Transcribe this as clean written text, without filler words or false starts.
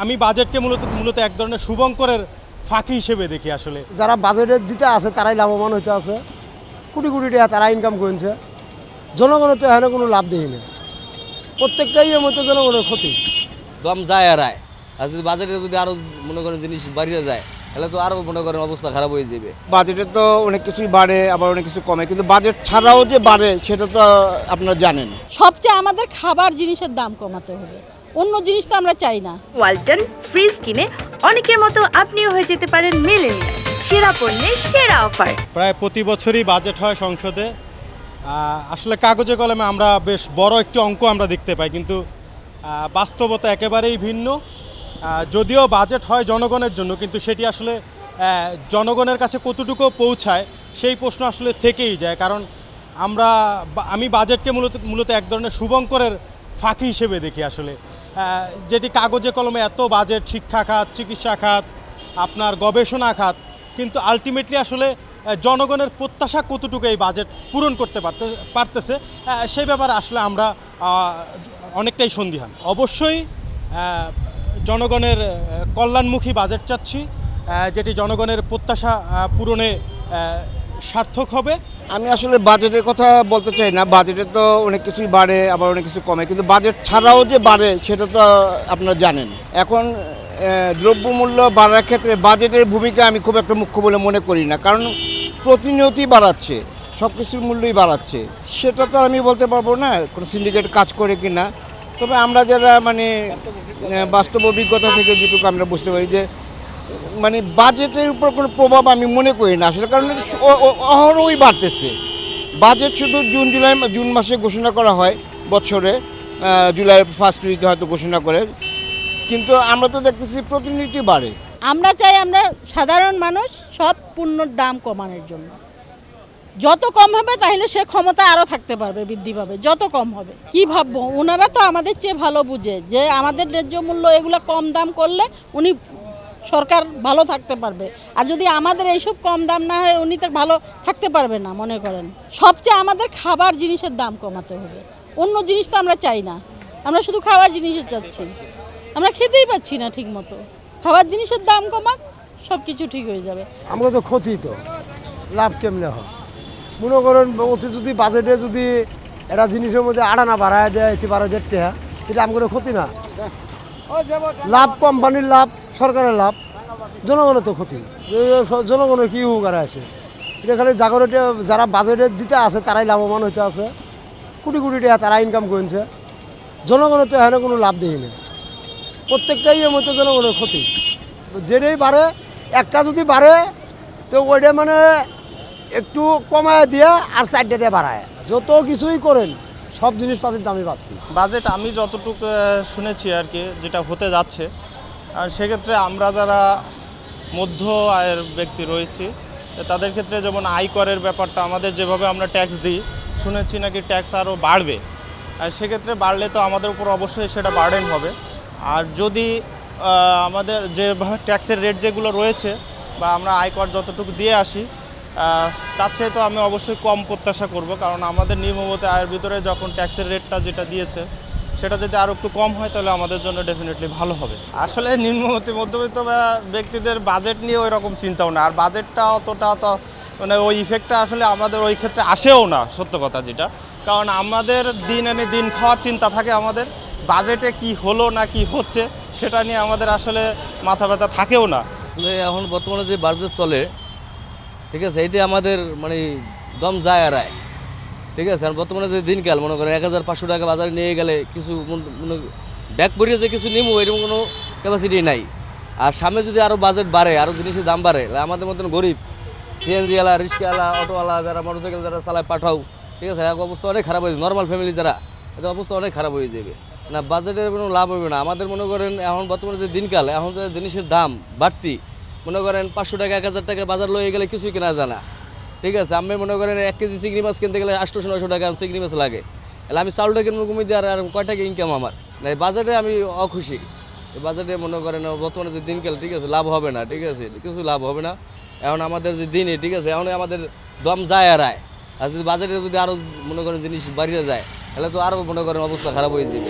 আমি বাজেটকে মূলত এক ধরনের শুভঙ্করের ফাঁকি হিসেবে দেখি। আসলে যারা বাজেটের দিতে আছে তারাই লাভবান হইতে আছে, কোটি কোটি টাকা তারা ইনকাম করছে। জনগণের তো এখানে কোনো লাভ দেয় না, প্রত্যেকটাই এর মধ্যে জনগণের ক্ষতি। দম যায় আর আয়। আর যদি বাজেটে যদি আরও মনে করেন জিনিস বাড়িয়ে যায় তাহলে তো আরও মনে করেন অবস্থা খারাপ হয়ে যাবে। বাজেটে তো অনেক কিছুই বাড়ে, আবার অনেক কিছু কমে, কিন্তু বাজেট ছাড়াও যে বাড়ে সেটা তো আপনারা জানেন। সবচেয়ে আমাদের খাবার জিনিসের দাম কমাতে হবে, অন্য জিনিস তো আমরা চাই না। ওয়ালটন ফ্রিজ কিনে অনেকের মতো আপনিও হয়ে যেতে পারেন মিলেনিয়াল। সেরা পণ্যের সেরা অফার। প্রায় প্রতি বছরই বাজেট হয় সংসদে। আসলে কাগজে কলমে আমরা বেশ বড় একটি অঙ্ক আমরা দেখতে পাই, কিন্তু বাস্তবতা একেবারেই ভিন্ন। যদিও বাজেট হয় জনগণের জন্য, কিন্তু সেটি আসলে জনগণের কাছে কতটুকু পৌঁছায় সেই প্রশ্ন আসলে থেকেই যায়। কারণ আমি বাজেটকে মূলত এক ধরনের শুভঙ্করের ফাঁকি হিসেবে দেখি। আসলে যেটি কাগজে কলমে এত বাজেট, শিক্ষা খাত, চিকিৎসা খাত, আপনার গবেষণা খাত, কিন্তু আলটিমেটলি আসলে জনগণের প্রত্যাশা কতটুকু এই বাজেট পূরণ করতে পারতেছে সেই ব্যাপারে আসলে আমরা অনেকটাই সন্দিহান। অবশ্যই জনগণের কল্যাণমুখী বাজেট চাচ্ছি, যেটি জনগণের প্রত্যাশা পূরণে সার্থক হবে। আমি আসলে বাজেটের কথা বলতে চাই না, বাজেটে তো অনেক কিছুই বাড়ে, আবার অনেক কিছু কমে, কিন্তু বাজেট ছাড়াও যে বাড়ে সেটা তো আপনারা জানেন। এখন দ্রব্যমূল্য বাড়ার ক্ষেত্রে বাজেটের ভূমিকা আমি খুব একটা মুখ্য বলে মনে করি না, কারণ প্রতিনিয়তই বাড়াচ্ছে, সব কিছুর মূল্যই বাড়াচ্ছে। সেটা তো আমি বলতে পারবো না কোনো সিন্ডিকেট কাজ করে কি না, তবে আমরা যারা বাস্তব অভিজ্ঞতা থেকে যেটুকু আমরা বুঝতে পারি যে বাজেটের উপর কোনো প্রভাব আমি মনে করি না আসলে, কারণ অহরহই বাড়তেছে। বাজেট শুধু জুন মাসে ঘোষণা করা হয় বছরে, জুলাইয়ের ফার্স্ট উইকে হয়তো ঘোষণা করে, কিন্তু আমরা তো দেখতেছি প্রতিনিয়তই বাড়ে। আমরা চাই আমরা সাধারণ মানুষ সব পণ্যের দাম কমানোর জন্য, যত কম হবে তাহলে সে ক্ষমতা আরও থাকতে পারবে, বৃদ্ধি পাবে। যত কম হবে কি ভাববো, ওনারা তো আমাদের চেয়ে ভালো বুঝে যে আমাদের ন্যায্য মূল্য এগুলো কম দাম করলে উনি সরকার ভালো থাকতে পারবে, আর যদি আমাদের এইসব কম দাম না হয় উনি তো ভালো থাকতে পারবে না। মনে করেন সবচেয়ে আমাদের খাবার জিনিসের দাম কমাতে হবে, অন্য জিনিস তো আমরা চাই না, আমরা শুধু খাবার জিনিসের চাচ্ছি। আমরা খেতেই পাচ্ছি না ঠিক মতো, খাবার জিনিসের দাম কমাক, সব কিছু ঠিক হয়ে যাবে। আমরা তো ক্ষতি, তো লাভ কেমনে হয়? মনে করেন অতি যদি বাজেটে যদি একটা জিনিসের মধ্যে আড়ানা বাড়ায় দেয়, এতে 12,000 টাকা, এটা আমাদের ক্ষতি না? লাভ কোম্পানির লাভ, সরকারের লাভ, জনগণের তো ক্ষতি। জনগণের কী উপকার আছে? এটা খালি জাগরণে যারা বাজেটের দিতে আছে তারাই লাভবান হইতে আছে, কোটি কোটি টাকা তারা ইনকাম করছে। জনগণের তো এখানে কোনো লাভ দেয় না, প্রত্যেকটাই এর মধ্যে জনগণের ক্ষতি। যেটাই বাড়ে, একটা যদি বাড়ে তো ওইটা একটু কমায় দিয়ে আর 4টা দিয়ে বাড়ায়। যত কিছুই করেন সব জিনিসপাতির দামই বাড়তি। বাজেট আমি যতটুকু শুনেছি আর কি, যেটা হতে যাচ্ছে, আর সেক্ষেত্রে আমরা যারা মধ্য আয়ের ব্যক্তি রয়েছি তাদের ক্ষেত্রে যেমন আয়করের ব্যাপারটা, আমাদের যেভাবে আমরা ট্যাক্স দিই, শুনেছি নাকি ট্যাক্স আরও বাড়বে। আর সেক্ষেত্রে বাড়লে তো আমাদের উপর অবশ্যই সেটা বার্ডেন হবে। আর যদি আমাদের যে ট্যাক্সের রেট যেগুলো রয়েছে বা আমরা আয়কর যতটুকু দিয়ে আসি তার চেয়ে তো আমি অবশ্যই কম প্রত্যাশা করব, কারণ আমাদের নিম্নমধ্যে আয়ের ভিতরে যখন ট্যাক্সের রেটটা যেটা দিয়েছে সেটা যদি আরও একটু কম হয় তাহলে আমাদের জন্য ডেফিনেটলি ভালো হবে। আসলে মধ্যবিত্ত ব্যক্তিদের বাজেট নিয়ে ওই রকম চিন্তাও না, আর বাজেটটা অতটা তো ওই ইফেক্টটা আসলে আমাদের ওই ক্ষেত্রে আসেও না, সত্য কথা যেটা। কারণ আমাদের দিন এনে দিন খাওয়ার চিন্তা থাকে, আমাদের বাজেটে কি হলো না কি হচ্ছে সেটা নিয়ে আমাদের আসলে মাথা ব্যথা থাকেও না। আসলে এখন বর্তমানে যে বাজেট চলে, ঠিক আছে, এইটা আমাদের দম যায় আর আয়। ঠিক আছে, আর বর্তমানে যে দিনকাল মনে করেন 1,500 টাকা বাজারে নিয়ে গেলে কিছু ব্যাগ পরিয়ে যে কিছু নিমো এরকম কোনো ক্যাপাসিটি নাই। আর সামনে যদি আরও বাজেট বাড়ে, আরও জিনিসের দাম বাড়ে, আমাদের মতন গরিব সিএনজিওয়ালা, রিক্সাওয়ালা, অটোওয়ালা, যারা মোটরসাইকেল যারা চালায় পাঠাও, ঠিক আছে, এক অবস্থা অনেক খারাপ হয়ে যাবে। নর্মাল ফ্যামিলি যারা, এদের অবস্থা অনেক খারাপ হয়ে যাবে। না, বাজেটের কোনো লাভ হবে না। আমাদের মনে করেন এখন বর্তমানে যে দিনকাল, এখন যে জিনিসের দাম বাড়তি, মনে করেন 500 টাকা 1,000 টাকা বাজার লয়ে গেলে কিছুই কেনা যায় না। ঠিক আছে, আমি মনে করেন 1 কেজি চিংড়ি মাছ কিনতে গেলে 800-900 টাকা চিংড়ি মাছ লাগে। তাহলে আমি চাউলটা কিনবো কমিয়ে দিয়ে আর কয় টাকা ইনকাম আমার? না, এই বাজেটে আমি অখুশি। এই বাজেটে মনে করেন বর্তমানে যে দিনকাল, ঠিক আছে, লাভ হবে না, ঠিক আছে, কিছু লাভ হবে না। এখন আমাদের যে দিনে, ঠিক আছে, এখন আমাদের দম যায় আর আয়। আর যদি বাজেটে যদি আরও মনে করেন জিনিস বাড়িয়ে যায় তাহলে তো আরও মনে করেন অবস্থা খারাপ হয়ে যাবে।